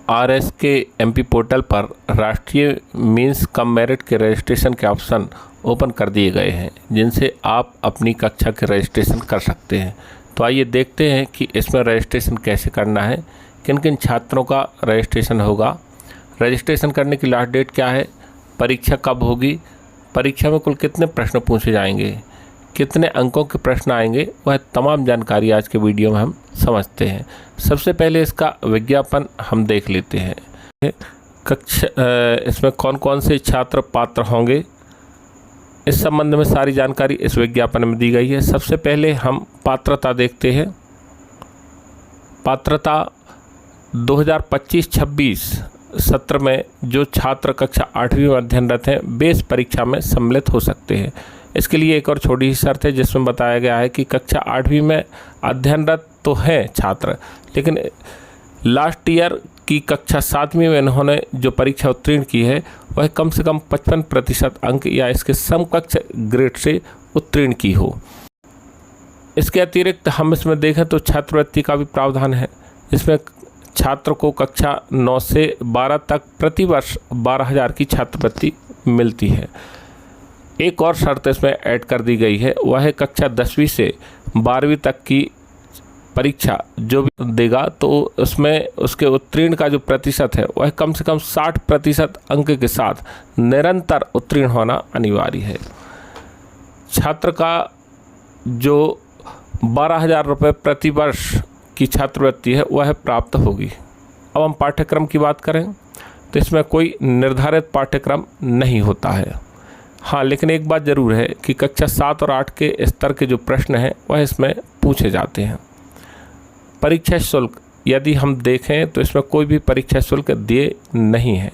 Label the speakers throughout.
Speaker 1: RSK MP portal पर राष्ट्रीय means cum merit के रजिस्ट्रेशन के ऑप्शन ओपन कर दिए गए हैं, जिनसे आप अपनी कक्षा के रजिस्ट्रेशन कर सकते हैं। तो आइए देखते हैं कि इसमें रजिस्ट्रेशन कैसे करना है, किन किन छात्रों का रजिस्ट्रेशन होगा, रजिस्ट्रेशन करने की लास्ट डेट क्या है, परीक्षा कब होगी, परीक्षा में कुल कितने प्रश्न पूछे जाएंगे, कितने अंकों के प्रश्न आएंगे, वह तमाम जानकारी आज के वीडियो में हम समझते हैं। सबसे पहले इसका विज्ञापन हम देख लेते हैं। कक्षा इसमें कौन कौन से छात्र पात्र होंगे, इस संबंध में सारी जानकारी इस विज्ञापन में दी गई है। सबसे पहले हम पात्रता देखते हैं। पात्रता 2025-26 सत्र में जो छात्र कक्षा 8वीं में अध्ययनरत हैं वे इस परीक्षा में सम्मिलित हो सकते हैं। इसके लिए एक और छोटी सी शर्त है जिसमें बताया गया है कि कक्षा 8वीं में अध्ययनरत तो हैं छात्र, लेकिन लास्ट ईयर की कक्षा 7वीं में इन्होंने जो परीक्षा उत्तीर्ण की है वह कम से कम 55% अंक या इसके समकक्ष ग्रेड से उत्तीर्ण की हो। इसके अतिरिक्त हम इसमें देखें तो छात्रवृत्ति का भी प्रावधान है। इसमें छात्र को कक्षा 9 से 12 तक प्रति वर्ष 12,000 की छात्रवृत्ति मिलती है। एक और शर्त इसमें ऐड कर दी गई है, वह है कक्षा 10वीं से 12वीं तक की परीक्षा जो भी देगा तो उसमें उसके उत्तीर्ण का जो प्रतिशत है वह कम से कम 60% अंक के साथ निरंतर उत्तीर्ण होना अनिवार्य है। छात्र का जो 12,000 रुपये प्रति वर्ष की छात्रवृत्ति है वह प्राप्त होगी। अब हम पाठ्यक्रम की बात करें तो इसमें कोई निर्धारित पाठ्यक्रम नहीं होता है। हाँ, लेकिन एक बात ज़रूर है कि कक्षा 7 और 8 के स्तर के जो प्रश्न हैं वह इसमें पूछे जाते हैं। परीक्षा शुल्क यदि हम देखें तो इसमें कोई भी परीक्षा शुल्क दिए नहीं है।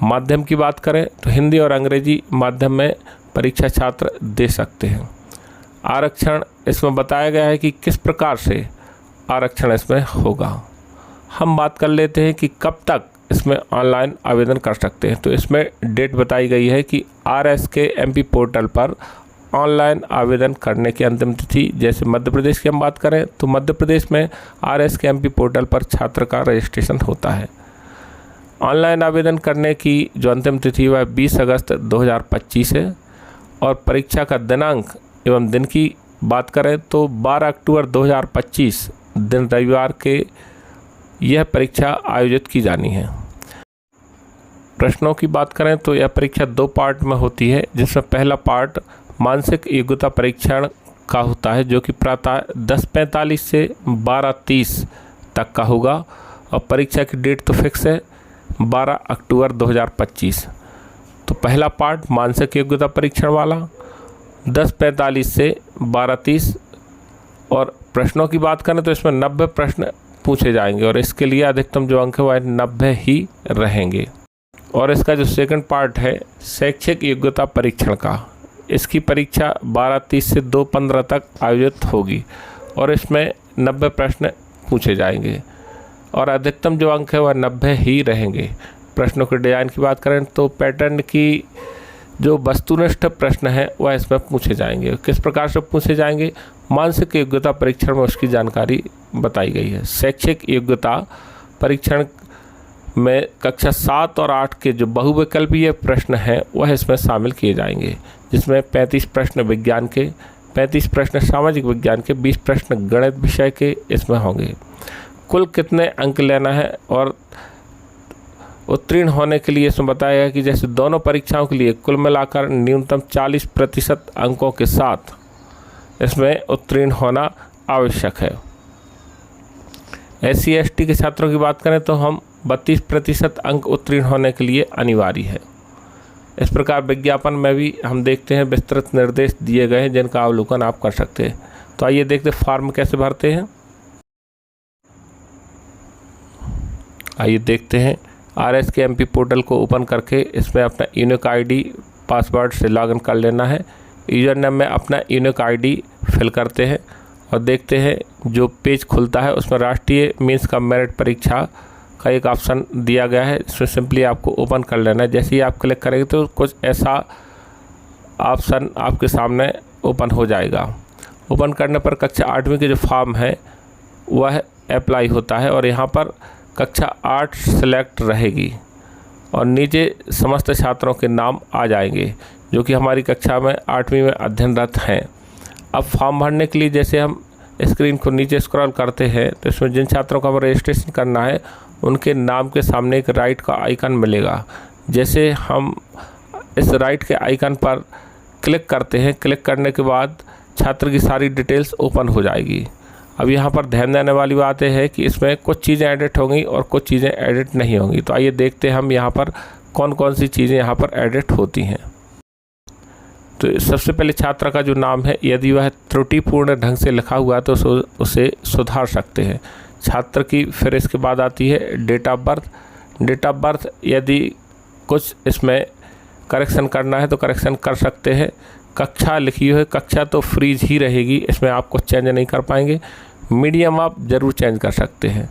Speaker 1: माध्यम की बात करें तो हिंदी और अंग्रेजी माध्यम में परीक्षा छात्र दे सकते हैं। आरक्षण इसमें बताया गया है कि किस प्रकार से आरक्षण इसमें होगा। हम बात कर लेते हैं कि कब तक इसमें ऑनलाइन आवेदन कर सकते हैं। तो इसमें डेट बताई गई है कि RSK MP पोर्टल पर ऑनलाइन आवेदन करने की अंतिम तिथि, जैसे मध्य प्रदेश की हम बात करें तो मध्य प्रदेश में RSK MP पोर्टल पर छात्र का रजिस्ट्रेशन होता है। ऑनलाइन आवेदन करने की जो अंतिम तिथि वह 20 अगस्त 2025 है और परीक्षा का दिनांक एवं दिन की बात करें तो 12 अक्टूबर 2025 दिन रविवार के यह परीक्षा आयोजित की जानी है। प्रश्नों की बात करें तो यह परीक्षा 2 पार्ट में होती है, जिसमें पहला पार्ट मानसिक योग्यता परीक्षण का होता है जो कि प्रातः 10:45 से 12:30 तक का होगा और परीक्षा की डेट तो फिक्स है 12 अक्टूबर 2025। तो पहला पार्ट मानसिक योग्यता परीक्षण वाला 10:45 से 12:30 और प्रश्नों की बात करें तो इसमें 90 प्रश्न पूछे जाएंगे और इसके लिए अधिकतम जो अंक है वह 90 ही रहेंगे। और इसका जो सेकंड पार्ट है शैक्षिक योग्यता परीक्षण का, इसकी परीक्षा 12:30 से 2:15 तक आयोजित होगी और इसमें 90 प्रश्न पूछे जाएंगे और अधिकतम जो अंक है वह 90 ही रहेंगे। प्रश्नों के डिज़ाइन की बात करें तो पैटर्न की जो वस्तुनिष्ठ प्रश्न है वह इसमें पूछे जाएंगे। किस प्रकार से पूछे जाएंगे, मानसिक योग्यता परीक्षण में उसकी जानकारी बताई गई है। शैक्षिक योग्यता परीक्षण में कक्षा 7 और 8 के जो बहुविकल्पीय प्रश्न हैं वह इसमें शामिल किए जाएंगे, जिसमें 35 प्रश्न विज्ञान के, 35 प्रश्न सामाजिक विज्ञान के, 20 प्रश्न गणित विषय के इसमें होंगे। कुल कितने अंक लेना है और उत्तीर्ण होने के लिए इसमें बताया गया कि जैसे दोनों परीक्षाओं के लिए कुल मिलाकर न्यूनतम 40% अंकों के साथ इसमें उत्तीर्ण होना आवश्यक है। SC ST के छात्रों की बात करें तो हम 32% अंक उत्तीर्ण होने के लिए अनिवार्य है। इस प्रकार विज्ञापन में भी हम देखते हैं विस्तृत निर्देश दिए गए हैं जिनका अवलोकन आप कर सकते हैं। तो आइए देखते हैं फॉर्म कैसे भरते हैं। आइए देखते हैं। RSK MP पोर्टल को ओपन करके इसमें अपना यूनिक ID पासवर्ड से लॉगिन कर लेना है। यूज़र नेम में अपना यूनिक ID फिल करते हैं और देखते हैं जो पेज खुलता है उसमें राष्ट्रीय मीन्स कम मेरिट परीक्षा का एक ऑप्शन दिया गया है। इसमें सिंपली आपको ओपन कर लेना है। जैसे ही आप क्लिक करेंगे तो कुछ ऐसा ऑप्शन आपके सामने ओपन हो जाएगा। ओपन करने पर कक्षा 8वीं के जो फॉर्म है वह अप्लाई होता है और यहाँ पर कक्षा 8 सेलेक्ट रहेगी और नीचे समस्त छात्रों के नाम आ जाएंगे जो कि हमारी कक्षा में 8वीं में अध्ययनरत हैं। अब फॉर्म भरने के लिए जैसे हम स्क्रीन को नीचे स्क्रॉल करते हैं तो इसमें जिन छात्रों का रजिस्ट्रेशन करना है उनके नाम के सामने एक राइट का आइकन मिलेगा। जैसे हम इस राइट के आइकन पर क्लिक करते हैं, क्लिक करने के बाद छात्र की सारी डिटेल्स ओपन हो जाएगी। अब यहाँ पर ध्यान देने वाली बात है कि इसमें कुछ चीज़ें एडिट होंगी और कुछ चीज़ें एडिट नहीं होंगी। तो आइए देखते हैं हम यहाँ पर कौन कौन सी चीज़ें यहाँ पर एडिट होती हैं। तो सबसे पहले छात्र का जो नाम है यदि वह त्रुटिपूर्ण ढंग से लिखा हुआ है तो उसे सुधार सकते हैं। छात्र की फिर इसके बाद आती है date of birth. Date of birth यदि कुछ इसमें करेक्शन करना है तो करेक्शन कर सकते हैं। कक्षा लिखी हुई है, कक्षा तो फ्रीज ही रहेगी, इसमें आप कुछ चेंज नहीं कर पाएंगे। मीडियम आप ज़रूर चेंज कर सकते हैं।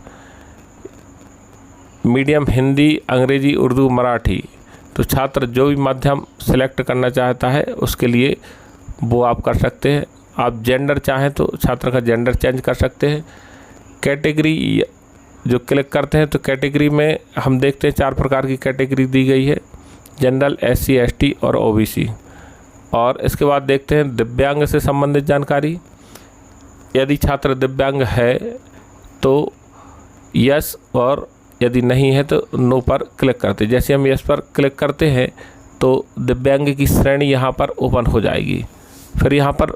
Speaker 1: मीडियम हिंदी, अंग्रेजी, उर्दू, मराठी। तो छात्र जो भी माध्यम सेलेक्ट करना चाहता है उसके लिए वो आप कर सकते हैं। आप जेंडर चाहें तो छात्र का जेंडर चेंज कर सकते हैं। कैटेगरी जो क्लिक करते हैं तो कैटेगरी में हम देखते हैं 4 प्रकार की कैटेगरी दी गई है, जनरल, SC, ST और OBC। और इसके बाद देखते हैं दिव्यांग से संबंधित जानकारी। यदि छात्र दिव्यांग है तो यस, और यदि नहीं है तो नो पर क्लिक करते हैं। जैसे हम यस पर क्लिक करते हैं तो दिव्यांग की श्रेणी यहाँ पर ओपन हो जाएगी। फिर यहाँ पर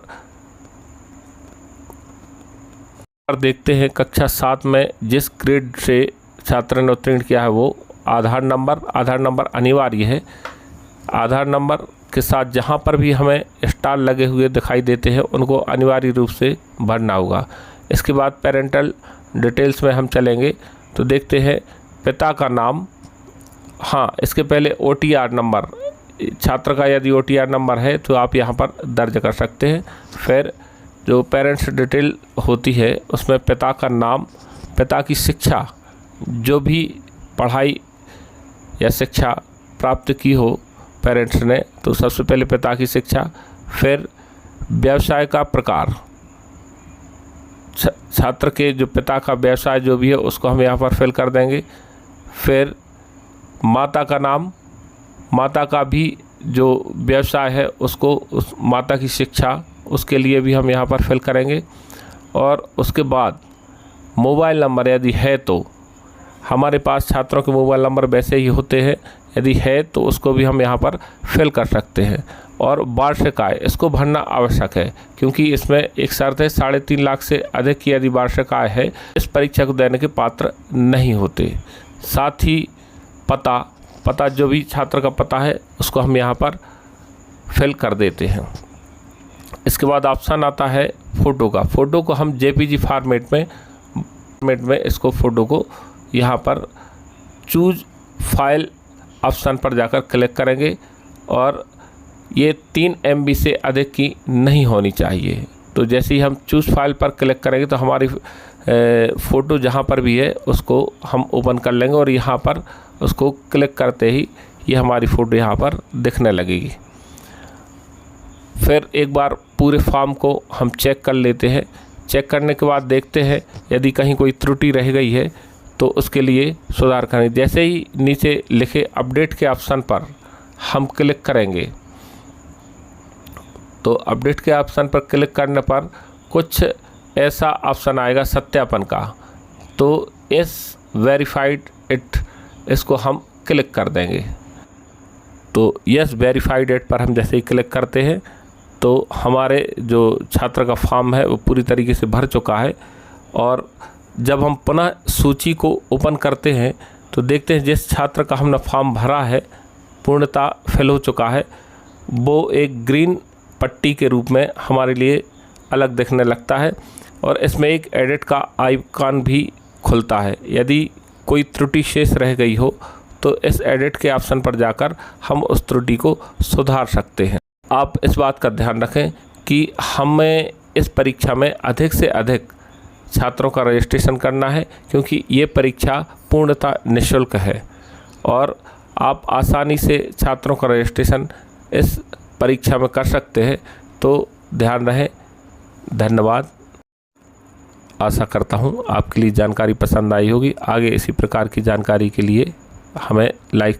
Speaker 1: देखते हैं कक्षा 7 में जिस ग्रेड से छात्र ने उत्तीर्ण किया है वो आधार नंबर अनिवार्य है। आधार नंबर के साथ जहाँ पर भी हमें स्टार लगे हुए दिखाई देते हैं उनको अनिवार्य रूप से भरना होगा। इसके बाद पेरेंटल डिटेल्स में हम चलेंगे तो देखते हैं पिता का नाम। हाँ, इसके पहले OTR नंबर, छात्र का यदि OTR नंबर है तो आप यहाँ पर दर्ज कर सकते हैं। फिर जो पेरेंट्स डिटेल होती है उसमें पिता का नाम, पिता की शिक्षा, जो भी पढ़ाई या शिक्षा प्राप्त की हो पेरेंट्स ने तो सबसे पहले पिता की शिक्षा। फिर व्यवसाय का प्रकार, छात्र के जो पिता का व्यवसाय जो भी है उसको हम यहाँ पर फिल कर देंगे। फिर माता का नाम, माता का भी जो व्यवसाय है उसको, उस माता की शिक्षा, उसके लिए भी हम यहाँ पर फिल करेंगे। और उसके बाद मोबाइल नंबर यदि है तो हमारे पास छात्रों के मोबाइल नंबर वैसे ही होते हैं, यदि है तो उसको भी हम यहाँ पर फिल कर सकते हैं। और वार्षिक आय, इसको भरना आवश्यक है क्योंकि इसमें एक शर्त है 3.5 लाख से अधिक की यदि वार्षिक आय है इस परीक्षा को देने के पात्र नहीं होते। साथ ही पता जो भी छात्र का पता है उसको हम यहाँ पर फिल कर देते हैं। इसके बाद ऑप्शन आता है फ़ोटो का। फ़ोटो को हम JPG फॉर्मेट में इसको फ़ोटो को यहाँ पर चूज फाइल ऑप्शन पर जाकर क्लिक करेंगे और ये 3 MB से अधिक की नहीं होनी चाहिए। तो जैसे ही हम चूज फाइल पर क्लिक करेंगे तो हमारी फ़ोटो जहाँ पर भी है उसको हम ओपन कर लेंगे और यहाँ पर उसको क्लिक करते ही ये हमारी फ़ोटो यहाँ पर दिखने लगेगी। फिर एक बार पूरे फॉर्म को हम चेक कर लेते हैं। चेक करने के बाद देखते हैं यदि कहीं कोई त्रुटि रह गई है तो उसके लिए सुधार करें। जैसे ही नीचे लिखे अपडेट के ऑप्शन पर हम क्लिक करेंगे तो अपडेट के ऑप्शन पर क्लिक करने पर कुछ ऐसा ऑप्शन आएगा सत्यापन का, तो इस वेरीफाइड इट, इसको हम क्लिक कर देंगे। तो यस वेरीफाइड इट पर हम जैसे ही क्लिक करते हैं तो हमारे जो छात्र का फॉर्म है वो पूरी तरीके से भर चुका है। और जब हम पुनः सूची को ओपन करते हैं तो देखते हैं जिस छात्र का हमने फॉर्म भरा है पूर्णतः फिल हो चुका है, वो एक ग्रीन पट्टी के रूप में हमारे लिए अलग दिखने लगता है और इसमें एक एडिट का आइकन भी खुलता है। यदि कोई त्रुटि शेष रह गई हो तो इस एडिट के ऑप्शन पर जाकर हम उस त्रुटि को सुधार सकते हैं। आप इस बात का ध्यान रखें कि हमें इस परीक्षा में अधिक से अधिक छात्रों का रजिस्ट्रेशन करना है क्योंकि ये परीक्षा पूर्णतः निःशुल्क है और आप आसानी से छात्रों का रजिस्ट्रेशन इस परीक्षा में कर सकते हैं। तो ध्यान रहे। धन्यवाद। आशा करता हूँ आपके लिए जानकारी पसंद आई होगी। आगे इसी प्रकार की जानकारी के लिए हमें लाइक